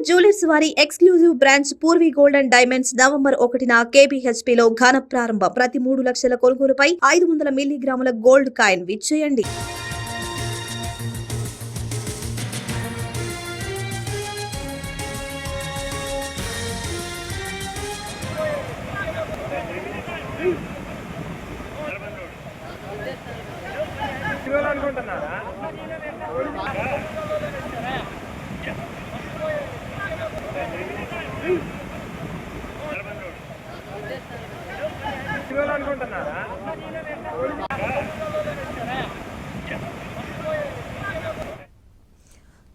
Jewellers వారి exclusive branch Purvi gold and diamonds November 1న KBHP లో ఘన ప్రారంభం. ప్రతి 3 లక్షల కొనుగోలుపై 500 మిల్లీగ్రాముల గోల్డ్ కాయిన్ విచ్చేయండి.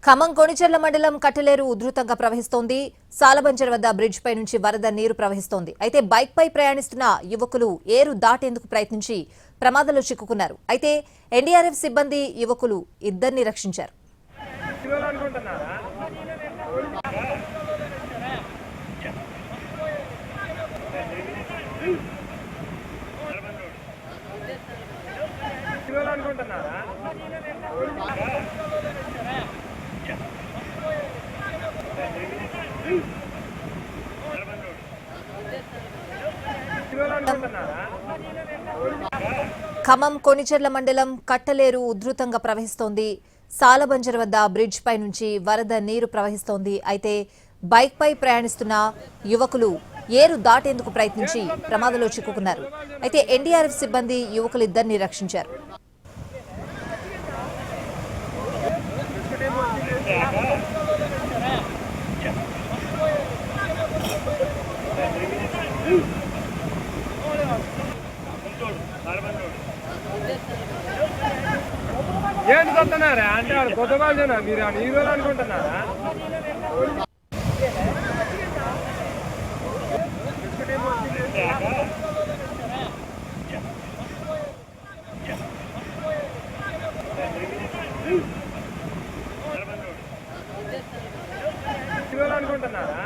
ఖమ్మం కొణిచెర్ల మండలం కట్టలేరు ఉధృతంగా ప్రవహిస్తోంది. సాలబంజర్ వద్ద బ్రిడ్జ్ పై నుంచి వరద నీరు ప్రవహిస్తోంది. అయితే బైక్ పై ప్రయాణిస్తున్న యువకులు ఏరు దాటేందుకు ప్రయత్నించి ప్రమాదంలో చిక్కుకున్నారు. అయితే ఎన్డీఆర్ఎఫ్ సిబ్బంది యువకులు ఇద్దరిని రక్షించారు. ఖమ్మం కొణిచెర్ల మండలం కట్టలేరు ఉధృతంగా ప్రవహిస్తోంది. సాలబంజర్ వద్ద బ్రిడ్జ్ పై నుంచి వరద నీరు ప్రవహిస్తోంది. అయితే బైక్ పై ప్రయాణిస్తున్న యువకులు ఏరు దాటేందుకు ప్రయత్నించి ప్రమాదంలో చిక్కుకున్నారు. అయితే ఎన్డీఆర్ఎఫ్ సిబ్బంది యువకులిద్దరిని రక్షించారు. ఏంటి చూస్తున్నారా అంటే వాళ్ళు కొత్త వాళ్ళేనా మీరు హీరోలు అనుకుంటున్నారా? హీరోలు అనుకుంటున్నారా?